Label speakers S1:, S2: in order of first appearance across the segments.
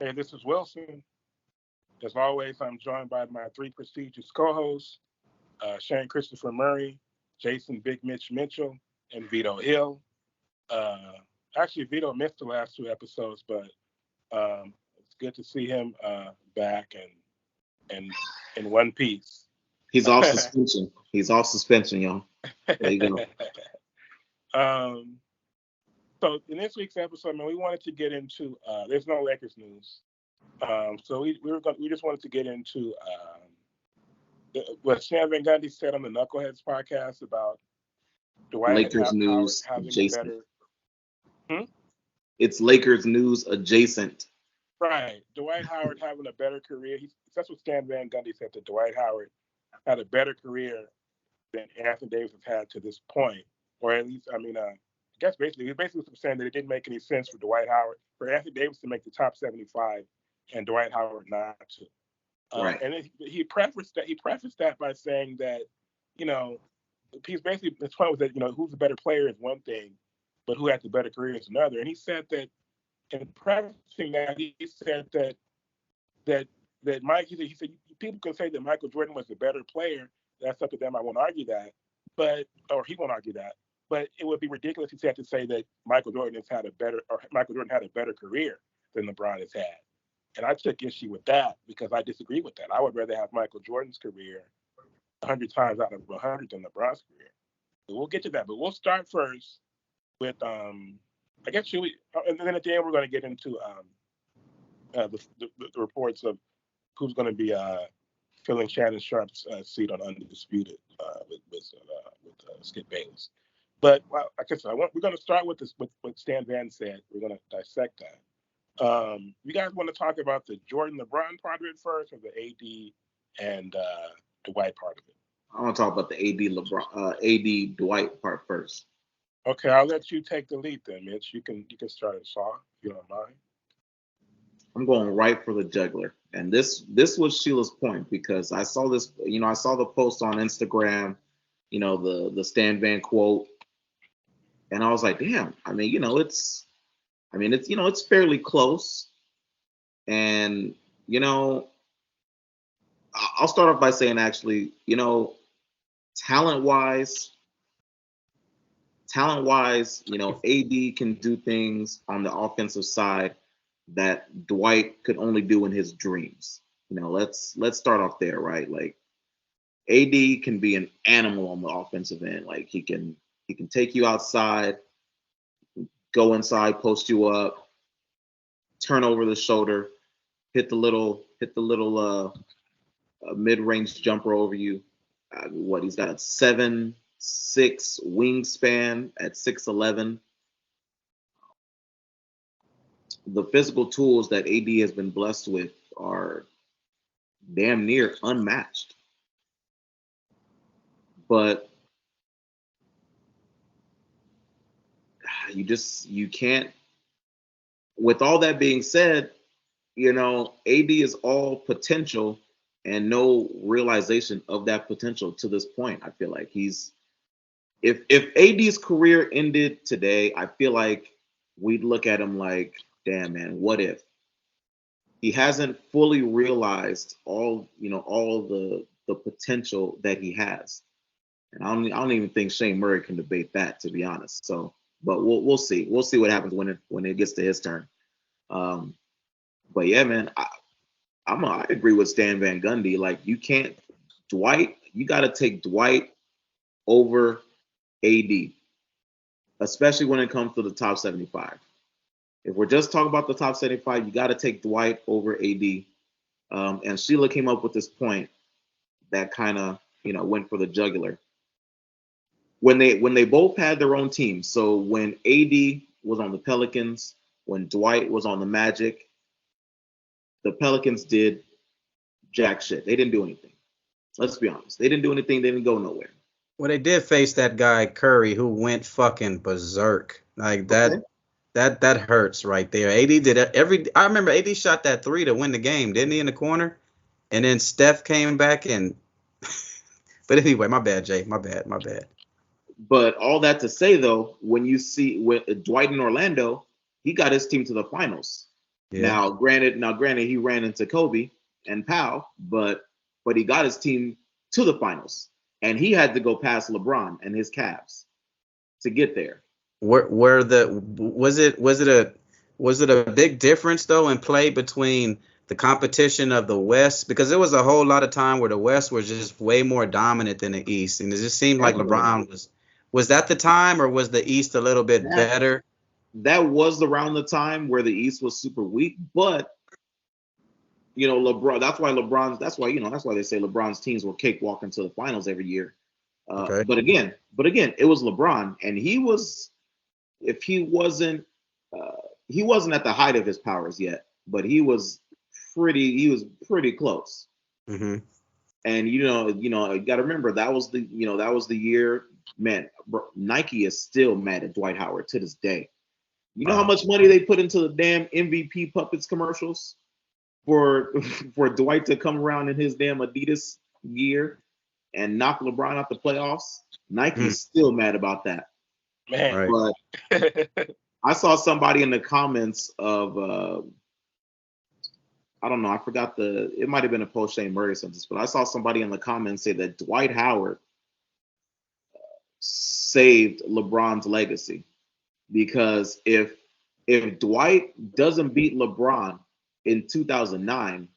S1: Hey, this is Wilson. As always, I'm joined by my three prestigious co-hosts, Shane Christopher Murray, Jason Big Mitch Mitchell, and Vito Hill. Uh, Actually, Vito missed the last two episodes, but it's good to see him back and in one piece.
S2: He's off suspension. He's off suspension, y'all. There you go.
S1: um, so in this week's episode, man, we wanted to get into. There's no Lakers news, so we just wanted to get into what Stan Van Gundy said on the Knuckleheads podcast about Dwight
S2: Lakers
S1: Howard
S2: news
S1: having a
S2: adjacent.
S1: better. Hmm?
S2: It's Lakers news adjacent.
S1: Right, Dwight Howard having a better career. That's what Stan Van Gundy said, that Dwight Howard had a better career than Anthony Davis has had to this point, or at least, I guess basically saying that it didn't make any sense for Dwight Howard, for Anthony Davis to make the top 75, and Dwight Howard not to.
S2: Right.
S1: And he prefaced that by saying that, he's basically, his point was that, who's the better player is one thing, but who had the better career is another. And he said that in prefacing that, he said that Mike, he said people can say that Michael Jordan was the better player. That's up to them. I won't argue that, or he won't argue that. But it would be ridiculous, he said, to say that Michael Jordan had a better career than LeBron has had. And I took issue with that because I disagree with that. I would rather have Michael Jordan's career 100 times out of 100 than LeBron's career. So we'll get to that, but we'll start first with I guess and then at the end we're going to get into the reports of who's going to be filling Shannon Sharp's seat on Undisputed with Skip Bayless. But like I said, we're going to start with what Stan Van said. We're going to dissect that. You guys want to talk about the Jordan LeBron part of it first, or the AD and Dwight part of it?
S2: I want to talk about the AD Dwight part first.
S1: Okay, I'll let you take the lead then, Mitch. You can start us off if you don't mind.
S2: I'm going right for the juggler, and this was Sheila's point, because I saw this. I saw the post on Instagram. The Stan Van quote, and I was like, damn. It's fairly close, and I'll start off by saying, actually, talent wise, AD can do things on the offensive side that Dwight could only do in his dreams. Let's start off there, right? Like, AD can be an animal on the offensive end. Like, he can take you outside, go inside, post you up, turn over the shoulder, hit the little mid-range jumper over you. He's got a 7'6" wingspan at 6'11". The physical tools that AD has been blessed with are damn near unmatched. But you can't. With all that being said, AD is all potential and no realization of that potential to this point. I feel like if AD's career ended today, I feel like we'd look at him like, damn, man, what if? He hasn't fully realized all the potential that he has. And I don't even think Shane Murray can debate that, to be honest. So, but we'll see. We'll see what happens when it gets to his turn. But yeah, man, I agree with Stan Van Gundy. Like, you got to take Dwight over AD, especially when it comes to the top 75. If we're just talking about the top 75, you got to take Dwight over AD. And Sheila came up with this point that kind of, went for the jugular. When they both had their own teams. So when AD was on the Pelicans, when Dwight was on the Magic, the Pelicans did jack shit. They didn't do anything. Let's be honest. They didn't do anything. They didn't go nowhere.
S3: Well, they did face that guy Curry, who went fucking berserk. Like that.
S2: Okay.
S3: That hurts right there. AD did I remember AD shot that 3 to win the game, didn't he, in the corner? And then Steph came back and. But anyway, my bad, Jay. My bad.
S2: But all that to say, though, when you see Dwight in Orlando, he got his team to the finals.
S3: Yeah.
S2: Now, granted, he ran into Kobe and Powell, but he got his team to the finals, and he had to go past LeBron and his Cavs to get there.
S3: Was it a big difference though in play between the competition of the West? Because there was a whole lot of time where the West was just way more dominant than the East, and it just seemed like LeBron was that the time, or was the East a little bit better?
S2: That was around the time where the East was super weak, but LeBron. That's why they say LeBron's teams will cakewalk into the finals every year.
S3: Okay.
S2: But again, it was LeBron, and he wasn't at the height of his powers yet, but he was pretty close.
S3: Mm-hmm.
S2: And you got to remember that was the year, man. Nike is still mad at Dwight Howard to this day. You know how much money they put into the damn MVP puppets commercials for Dwight to come around in his damn Adidas gear and knock LeBron out the playoffs? Nike is still mad about that.
S1: Man.
S3: Right.
S2: But I saw somebody in the comments of I don't know, I forgot it might have been a post Shane Murray sentence, but I saw somebody in the comments say that Dwight Howard saved LeBron's legacy, because if Dwight doesn't beat LeBron in 2009,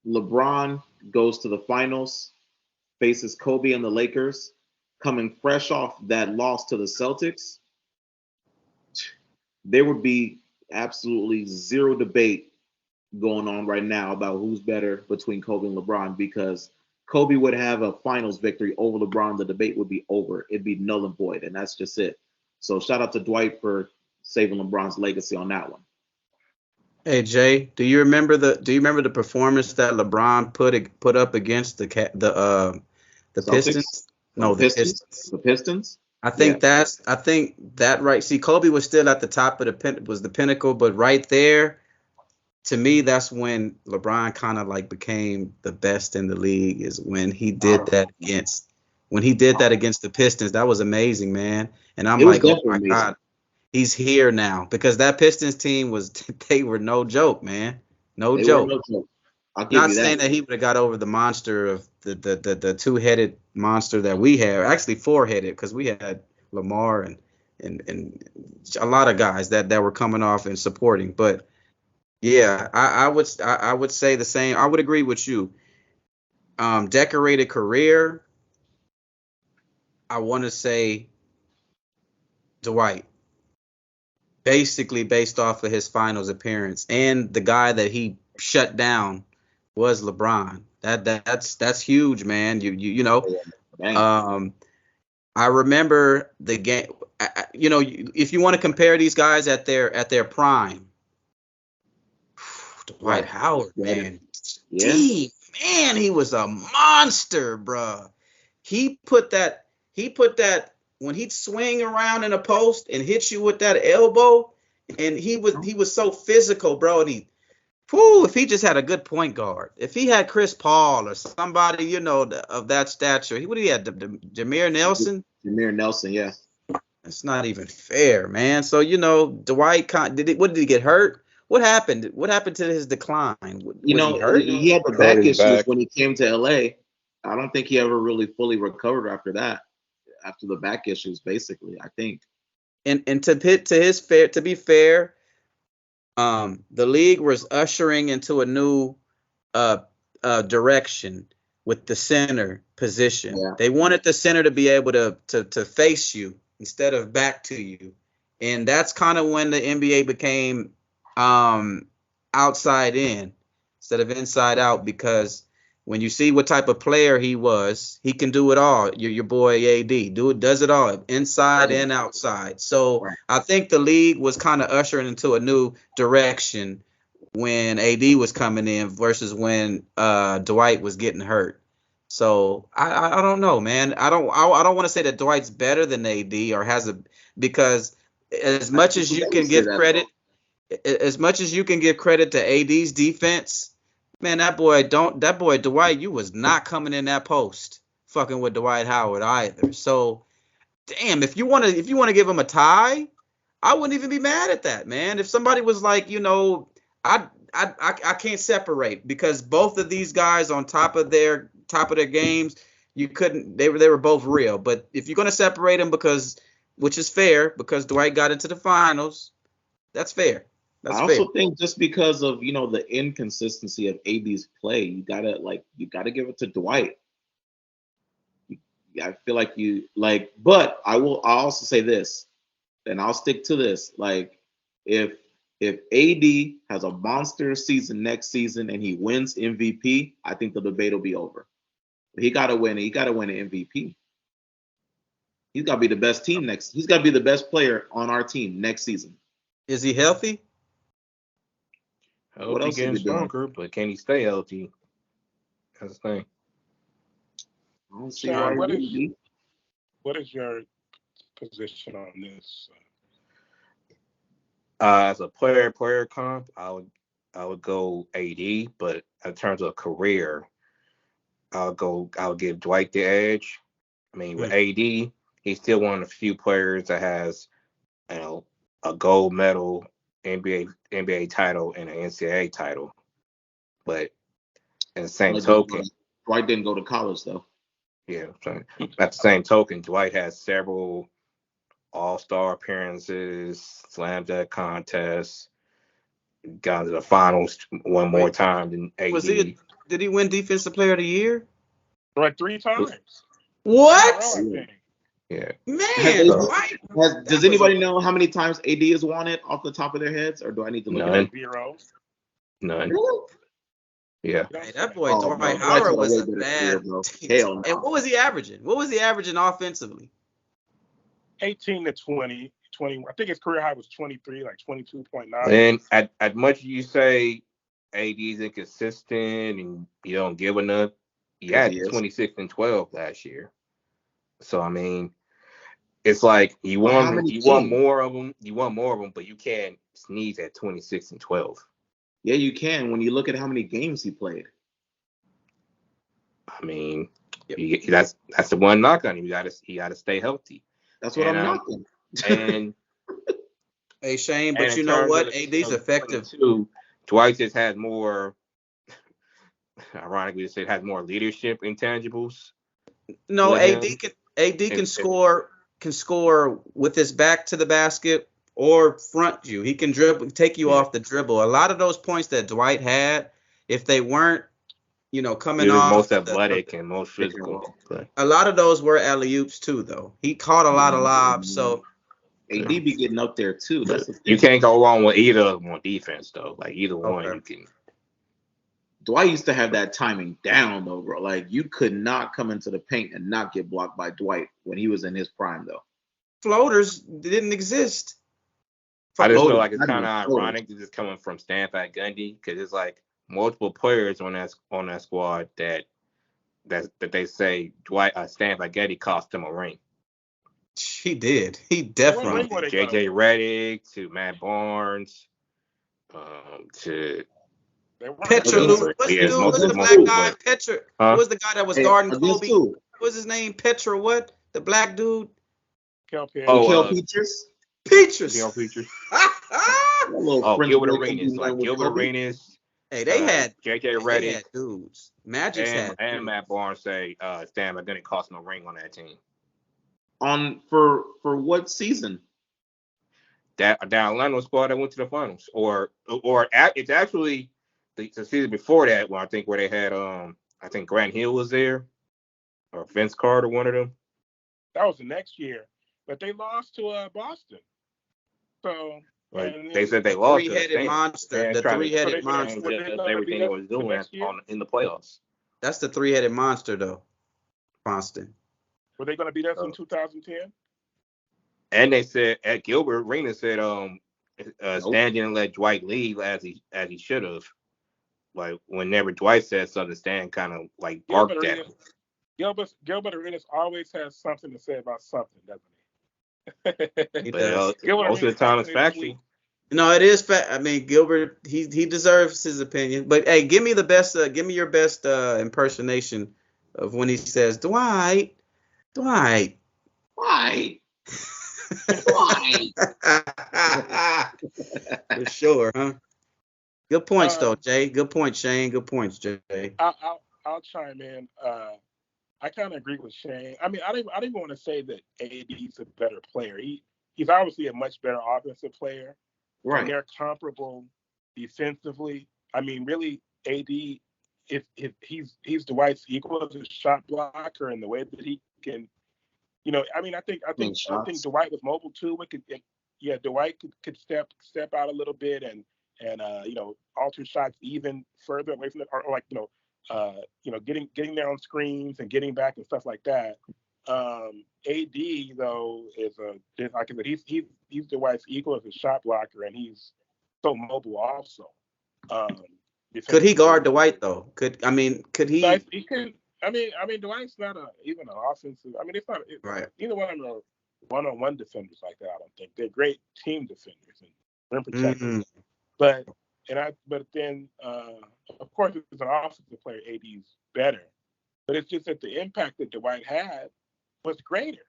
S2: LeBron goes to the finals, faces Kobe and the Lakers, coming fresh off that loss to the Celtics. There would be absolutely zero debate going on right now about who's better between Kobe and LeBron, because Kobe would have a finals victory over LeBron. The debate would be over. It'd be null and void, and that's just it. So shout out to Dwight for saving LeBron's legacy on that one.
S3: Hey Jay, do you remember the performance that LeBron put up against the Pistons? No, the Pistons.
S2: The Pistons.
S3: I think that right. See, Kobe was still at the top of the pinnacle, but right there, to me, that's when LeBron kind of like became the best in the league. Is when he did that against the Pistons. That was amazing, man. And I'm like, oh my God, he's here now, because that Pistons team they were no joke, man. No joke. Not saying that he would have got over the monster of the two-headed monster that we have. Actually, four-headed, because we had Lamar and a lot of guys that were coming off and supporting. But yeah, I would say the same. I would agree with you. Decorated career, I want to say Dwight. Basically based off of his finals appearance, and the guy that he shut down was LeBron. That's huge, man. You know. I remember the game. If you want to compare these guys at their prime, Dwight Howard, man. Yeah. Man, he was a monster, bro. He put that when he'd swing around in a post and hit you with that elbow, and he was so physical, bro. And if he just had a good point guard, if he had Chris Paul or somebody, of that stature, what did he have? Jameer Nelson?
S2: Jameer Nelson, yeah.
S3: That's not even fair, man. So, Dwight, what did he get hurt? What happened? What happened to his decline?
S2: He had the back issues when he came to LA. I don't think he ever really fully recovered after that. After the back issues, basically, I think.
S3: And to be fair, the league was ushering into a new direction with the center position. Yeah. They wanted the center to be able to face you instead of back to you, and that's kind of when the NBA became outside in instead of inside out, because when you see what type of player he was, he can do it all. Your boy AD does it all, inside and outside. So I think the league was kind of ushering into a new direction when AD was coming in versus when Dwight was getting hurt. So I don't know, man. I don't want to say that Dwight's better than AD or because as much as you can give credit to AD's defense. Man, that boy Dwight, you was not coming in that post fucking with Dwight Howard either. So, damn, if you want to give him a tie, I wouldn't even be mad at that, man. If somebody was like, I can't separate because both of these guys on top of their games, you couldn't. They were both real. But if you're gonna separate them which is fair, because Dwight got into the finals, that's fair. That's
S2: I
S3: fair.
S2: also think just because of the inconsistency of AD's play, you gotta give it to Dwight. I feel like but I'll also say this, and I'll stick to this. Like if AD has a monster season next season and he wins MVP, I think the debate will be over. He gotta win. He gotta win an MVP. He's gotta be the best team next. He's gotta be the best player on our team next season.
S3: Is he healthy?
S4: I hope he getting stronger, but can he stay healthy? That's the thing.
S2: I don't see why
S1: what is your position on this?
S4: As a player comp, I would go AD, but in terms of career, I'll give Dwight the edge. I mean, with AD, he's still one of the few players that has, a gold medal, NBA title, and an NCAA title. But in the same token,
S2: Dwight didn't go to college though.
S4: Yeah, so at the same token, Dwight has several All-Star appearances, slam dunk contests, got to the finals one more time than AD.
S3: Did he win Defensive Player of the Year?
S1: Like 3 times.
S3: What?
S4: Yeah.
S3: Man,
S2: does anybody know how many times AD has won it off the top of their heads, or do I need to look at it?
S1: 0.
S4: None.
S2: Really?
S4: Yeah.
S3: Hey, that boy Dwight Howard was a bad.
S2: Hell no.
S3: And what was he averaging? What was he averaging offensively?
S1: 18 to 20. I think his career high was 23, like 22.9.
S4: And at much as you say AD's inconsistent and you don't give enough, he had 26 and 12 last year. So I mean, it's like you want more of them. You want more of them, but you can't sneeze at 26 and 12.
S2: Yeah, you can when you look at how many games he played.
S4: I mean, that's the one knock on him. He got to stay healthy.
S2: That's what I'm knocking.
S4: And
S3: hey Shane, but you know what? AD's effective
S4: too. Dwight just has more. Ironically, it has more leadership intangibles.
S3: No, AD can score with his back to the basket or front you. He can take you off the dribble. A lot of those points that Dwight had, if they weren't, coming off,
S4: most athletic and most physical.
S3: A lot of those were alley-oops too, though. He caught a lot of lobs, so
S2: AD be getting up there too.
S4: You can't go wrong with either of them on defense, though. Like either one, you can.
S2: Dwight used to have that timing down, though, bro. Like you could not come into the paint and not get blocked by Dwight when he was in his prime, though.
S3: Floaters didn't exist.
S4: I just feel like it's kind of ironic that it's coming from Stan Van Gundy because it's like multiple players on that squad that they say Stan Van Gundy cost him a ring.
S3: He did. He definitely.
S4: From JJ Redick to Matt Barnes, to
S3: Petra. What's the black guy? Petra. What was the guy that was guarding Kobe? What was his name? Petra. What? The black dude.
S2: Kel
S3: Peaches.
S4: Kel Peaches. Gilbert Arenas.
S3: Hey, they had
S4: JJ Redick
S3: dudes. Magic
S4: and Matt Barnes say Stan Van Gundy cost no ring on that team.
S2: For what season?
S4: That Atlanta squad that went to the finals, or it's actually the season before that where they had I think Grant Hill was there, or Vince Carter, one of them.
S1: That was the next year, but they lost to Boston. So
S4: they said they lost
S3: to the three-headed monster. The three-headed monster.
S4: Everything they was doing in the playoffs.
S3: That's the three-headed monster, though. Boston.
S1: Were they going to beat us in 2010?
S4: And they said, Gilbert Arenas said, Stan didn't let Dwight leave as he should have. Like whenever Dwight said something, Stan kind of like barked at him.
S1: Gilbert Arenas always has something to say about something, doesn't he?
S4: Most of the time, it's factual.
S3: No, it is fact. I mean, Gilbert, he deserves his opinion. But hey, give me your best impersonation of when he says, Dwight.
S2: Why?
S3: For sure, huh? Good points, though, Jay. Good point, Shane. Good points, Jay.
S1: I'll chime in. I kind of agree with Shane. I mean, I didn't want to say that AD's a better player. He's obviously a much better offensive player.
S2: Right.
S1: And they're comparable defensively. I mean, really, AD, if he's Dwight's equal as a shot blocker, and the way that he can, I mean, I think Dwight was mobile too. Dwight could step out a little bit and alter shots even further away from it, or like getting there on screens and getting back and stuff like that. AD though is like I said, he's Dwight's equal as a shot blocker, and he's so mobile also.
S3: Could he guard Dwight though? Could he?
S1: He could. I mean, Dwight's not even an offensive. I mean, it's not
S3: right.
S1: Either one of them are one-on-one defenders like that. I don't think they're great team defenders and rim protectors. But then of course, as an offensive player, AD's better. But it's just that the impact that Dwight had was greater,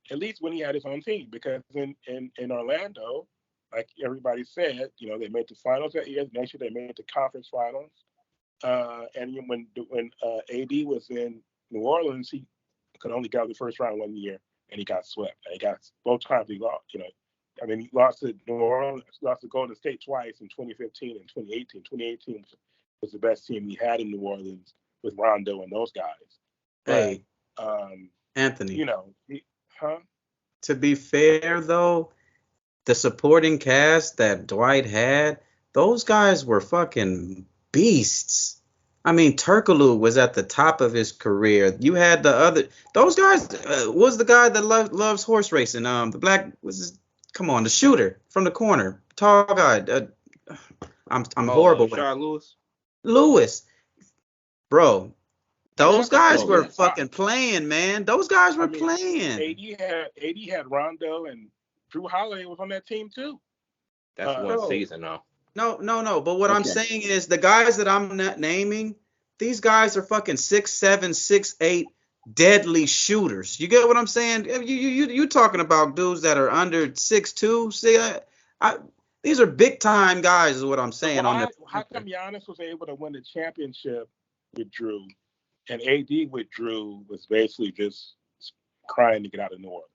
S1: at least when he had his own team. Because in Orlando, like everybody said, they made the finals that year. Next year, they made the conference finals. And when AD was in New Orleans, he could only go to the first round one year, and he got swept. And he got both times he lost. I mean, he lost to New Orleans, lost to Golden State twice in 2015 and 2018. 2018 was the best team he had in New Orleans with Rondo and those guys.
S3: Hey,
S1: but,
S3: Anthony.
S1: Huh?
S3: To be fair, though, the supporting cast that Dwight had, those guys were fucking beasts. I mean, Turkoglu was at the top of his career. You had those guys. Was the guy that loves horse racing? The black the shooter from the corner, tall guy. I'm horrible with Lewis, bro. Those guys were fucking playing, man. Those guys were playing.
S1: AD had Rondo, and Drew Holiday was on that team too.
S4: That's one season, though.
S3: No. But what I'm saying is the guys that I'm not naming, these guys are fucking 6'7", 6'8", deadly shooters. You get what I'm saying? You talking about dudes that are under 6'2". See, these are big time guys, is what I'm saying.
S1: How come Giannis was able to win the championship with Drew, and AD with Drew was basically just crying to get out of New Orleans?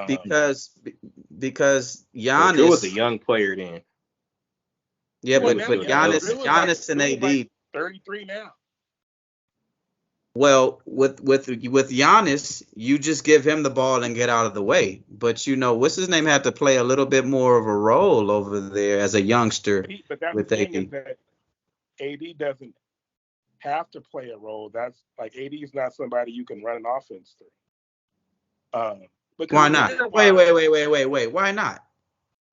S3: Because Giannis,
S4: Drew was a young player then.
S3: Yeah, but Giannis and AD,
S1: like 33 now.
S3: Well, with Giannis, you just give him the ball and get out of the way. But what's his name had to play a little bit more of a role over there as a youngster.
S1: But that's
S3: with
S1: the thing
S3: AD.
S1: is that AD doesn't have to play a role. That's like AD is not somebody you can run an offense through.
S3: Why not? Wait. Why not?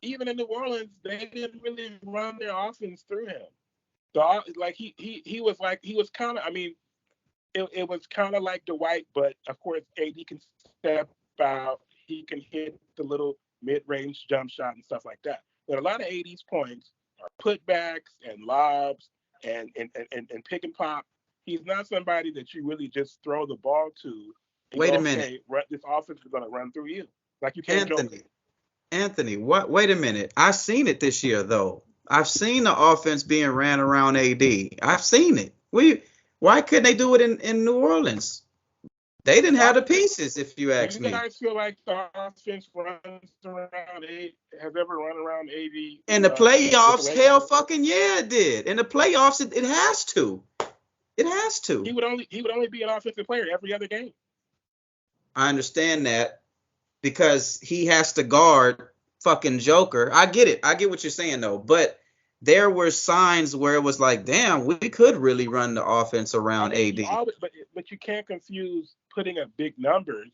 S1: Even in New Orleans, they didn't really run their offense through him. So like he was kind of. I mean, it was kind of like Dwight, but of course AD can step out. He can hit the little mid-range jump shot and stuff like that. But a lot of AD's points are putbacks and lobs and pick and pop. He's not somebody that you really just throw the ball to.
S3: Wait a minute.
S1: This offense is going to run through you. Like you can't
S3: Anthony, what? Wait a minute. I've seen it this year, though. I've seen the offense being ran around AD. I've seen it. Why couldn't they do it in New Orleans? They didn't have the pieces, if you ask me.
S1: You guys feel like the offense runs around AD, has ever run around AD?
S3: In the playoffs, hell fucking yeah, it did. In the playoffs, it has to. It has to.
S1: He would only be an offensive player every other game.
S3: I understand that because he has to guard fucking Joker. I get it. I get what you're saying, though. But there were signs where it was like, damn, we could really run the offense around AD.
S1: But you can't confuse putting up big numbers.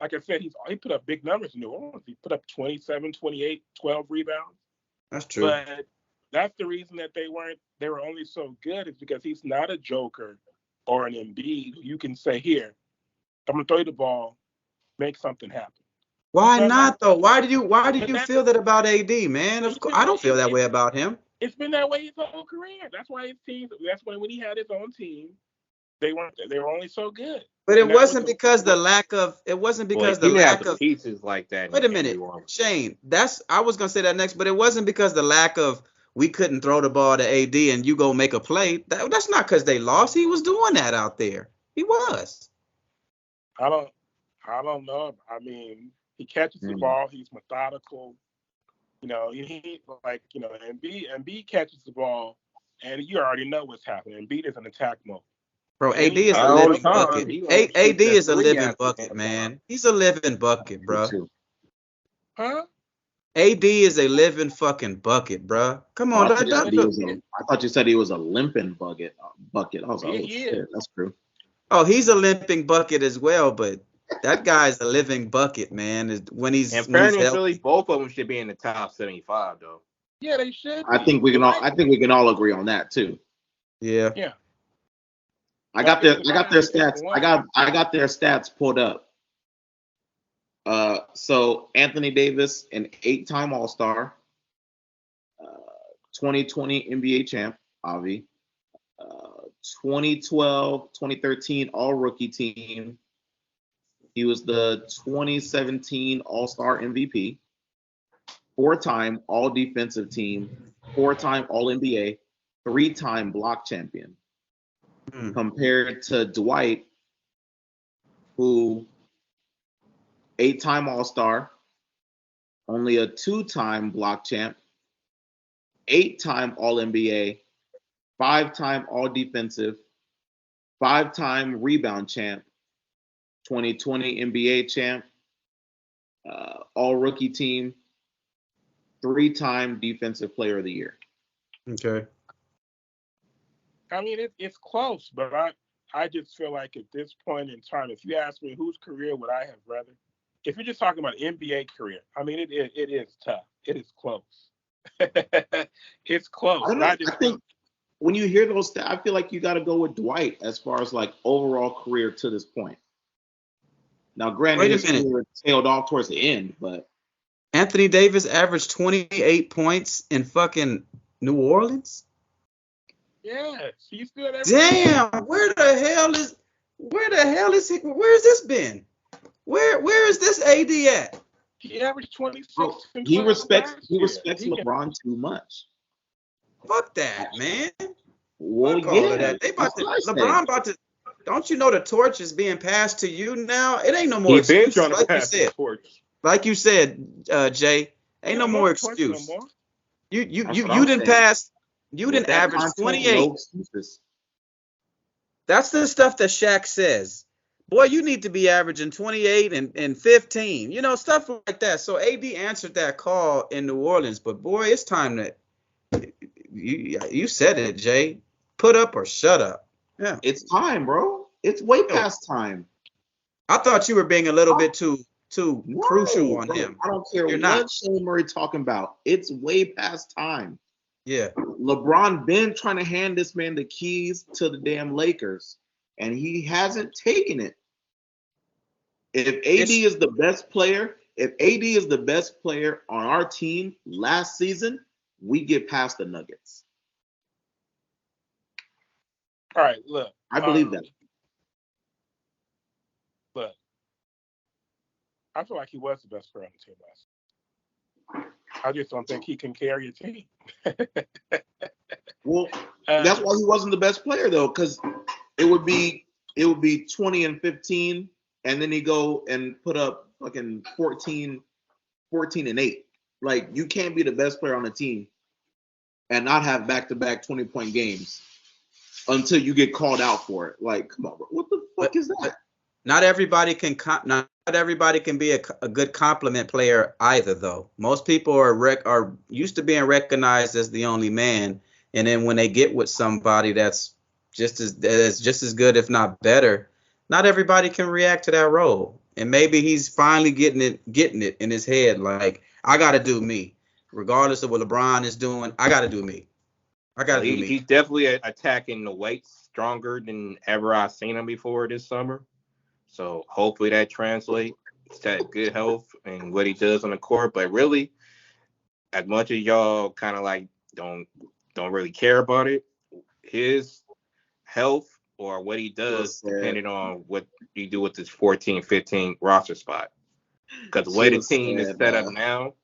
S1: Like I said, he put up big numbers in New Orleans. He put up 27, 28, 12 rebounds.
S3: That's true.
S1: But that's the reason that they were only so good is because he's not a Joker or an Embiid who you can say, here, I'm going to throw you the ball, make something happen.
S3: Why not, though? Why do you feel that about AD, man? Of course, I don't feel that way about him.
S1: It's been that way his whole career. That's why his team. That's when he had his own team. they weren't. They were only so good.
S3: But it
S1: And that was
S3: wasn't because the lack of. It wasn't
S4: Well,
S3: because
S4: he
S3: the
S4: didn't have
S3: lack
S4: the
S3: of.
S4: pieces like that.
S3: Wait a
S4: in
S3: minute,
S4: New Orleans.
S3: Shane. I was gonna say that next, but it wasn't because the lack of we couldn't throw the ball to AD and you go make a play. That's not because they lost. He was doing that out there. He was.
S1: I don't know. I mean, he catches the ball. He's methodical. You know, he like Embiid catches the ball, and you already know what's happening. Embiid is an attack mode.
S3: Bro, AD is a
S4: All the
S3: living
S4: time.
S3: bucket.
S4: He
S3: AD is a
S4: three
S3: living
S4: after
S3: bucket,
S4: that.
S3: man. He's a living bucket, bro.
S1: Huh?
S3: AD is a living fucking bucket, bro. Come
S2: Oh,
S3: on,
S2: I thought you said he was a limping bucket. Bucket. I was like,
S1: Yeah,
S2: oh
S1: he
S2: shit,
S1: is.
S2: that's true.
S3: Oh, he's a limping bucket as well, but that guy's a living bucket, man. When he's
S4: In fairness,
S3: healthy.
S4: really, both of them should be in the top 75, though.
S1: Yeah, they should.
S2: I think we can all agree on that too.
S3: Yeah.
S1: Yeah.
S2: I got their stats. I got their stats pulled up. So Anthony Davis, an 8-time All-Star, 2020 NBA champ, Avi, 2012, 2013 All-Rookie team. He was the 2017 All-Star MVP, 4-time All-Defensive team, 4-time All-NBA, 3-time block champion. Compared to Dwight, who 8-time All-Star, only a 2-time block champ, 8-time All-NBA, 5-time All-Defensive, 5-time rebound champ, 2020 NBA champ, All-Rookie team, 3-time Defensive Player of the Year.
S3: Okay.
S1: I mean, it's close, but I just feel like at this point in time, if you ask me whose career would I have rather, if you're just talking about NBA career, I mean, it is tough. It is close. It's close.
S2: I think when you hear those stats, I feel like you got to go with Dwight as far as like overall career to this point. Now, granted, his career tailed off towards the end, but
S3: Anthony Davis averaged 28 points in fucking New Orleans.
S1: Yes, he's good.
S3: Damn, where the hell is he? Where's this been? Where is this AD at?
S1: He averaged 26.
S2: He respects LeBron too much.
S3: Fuck that, man.
S2: Well,
S3: fuck all of that. LeBron about to. Don't you know the torch is being passed to you now? It ain't no more excuses. Like you said, Jay, ain't no more excuse. No more. You didn't pass. You didn't average 28. No, that's the stuff that Shaq says. Boy, you need to be averaging 28 and 15. You know, stuff like that. So AD answered that call in New Orleans. But boy, it's time that you said it, Jay. Put up or shut up. Yeah,
S2: it's time, bro. It's way past time.
S3: I thought you were being a little bit too crucial on him.
S2: I don't care what Shane Murray talking about. It's way past time.
S3: Yeah.
S2: LeBron been trying to hand this man the keys to the damn Lakers, and he hasn't taken it. If AD is the best player on our team last season, we get past the Nuggets.
S1: All right, look.
S2: I believe that.
S1: Look, I feel like he was the best player on the team last season. I just don't think he can carry a team.
S2: Well, that's why he wasn't the best player though, because it would be 20 and 15, and then he go and put up fucking 14 and 8. Like, you can't be the best player on the team and not have back-to-back 20-point games until you get called out for it. Like, come on, bro. What the fuck is that?
S3: Not everybody can be a good compliment player either, though. Most people are used to being recognized as the only man, and then when they get with somebody that's just as good, if not better, not everybody can react to that role. And maybe he's finally getting it in his head, like, I got to do me, regardless of what LeBron is doing. I got to do me.
S4: He's definitely attacking the weights stronger than ever I've seen him before this summer. So hopefully that translates to good health and what he does on the court. But really, as much as y'all kind of like don't really care about it, his health or what he does, depending on what you do with this 14-15 roster spot. Because the way the team is set up now,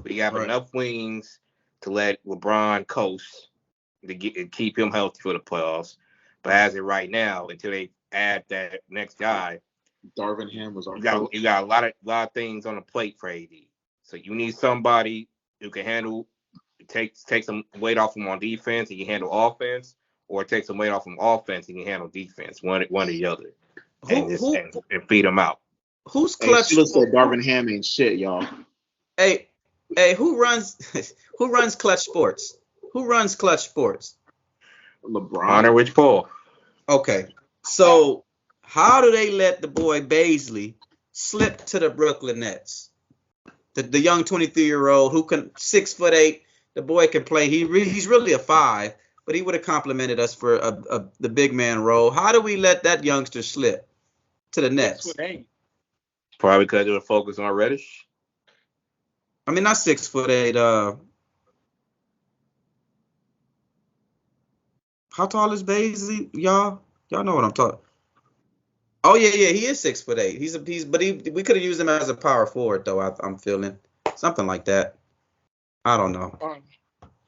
S4: we have enough wings to let LeBron coast to keep him healthy for the playoffs. But as of right now, until they add that next guy,
S2: Darvin Ham was our
S4: you got a lot of things on the plate for AD. So you need somebody who can handle, take some weight off him on defense, he can handle offense, or take some weight off him offense, he can handle defense, one or the other, and feed him out.
S3: Who's clutch?
S2: Sheila said Darvin Ham ain't shit, y'all.
S3: Hey, who runs Clutch Sports? Who runs Clutch Sports?
S2: LeBron
S4: or Rich Paul.
S3: Okay, so how do they let the boy Baisley slip to the Brooklyn Nets? The young 23-year-old who can 6'8", the boy can play. He's really a 5, but he would have complimented us for the big man role. How do we let that youngster slip to the Nets?
S1: 6'8".
S4: Probably because they were focused on Reddish.
S3: I mean, not 6'8". How tall is Baisley, y'all? Y'all know what I'm talking. Oh yeah, he is 6'8". We could have used him as a power forward though. I'm feeling something like that. I don't know.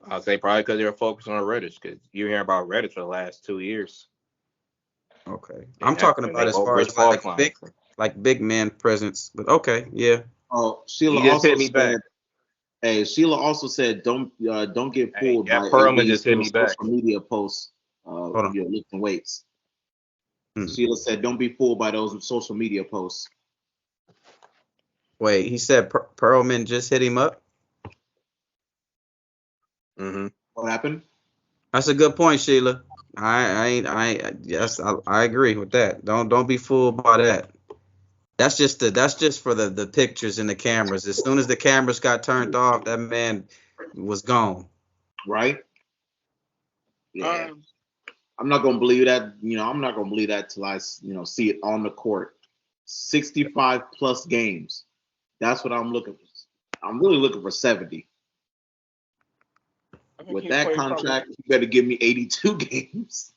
S4: I'll say probably because they were focused on Reddish, because you hear about Reddish for the last 2 years.
S3: Okay, I'm talking about as far as big man presence. But okay, yeah.
S2: Oh, Sheila also said. Hey, Sheila also said, "Don't get fooled by
S4: Pearlman just hit me back.
S2: Social media posts. You're lifting weights." Sheila said, "Don't be fooled by those social media posts."
S3: Wait, he said Pearlman just hit him up.
S2: What happened?
S3: That's a good point, Sheila. I agree with that. Don't be fooled by that. That's just for the pictures and the cameras. As soon as the cameras got turned off, that man was gone.
S2: Right? Yeah. I'm not gonna believe that. I'm not gonna believe that till I see it on the court. 65 plus games. That's what I'm looking for. I'm really looking for 70. With that contract, you better give me 82 games.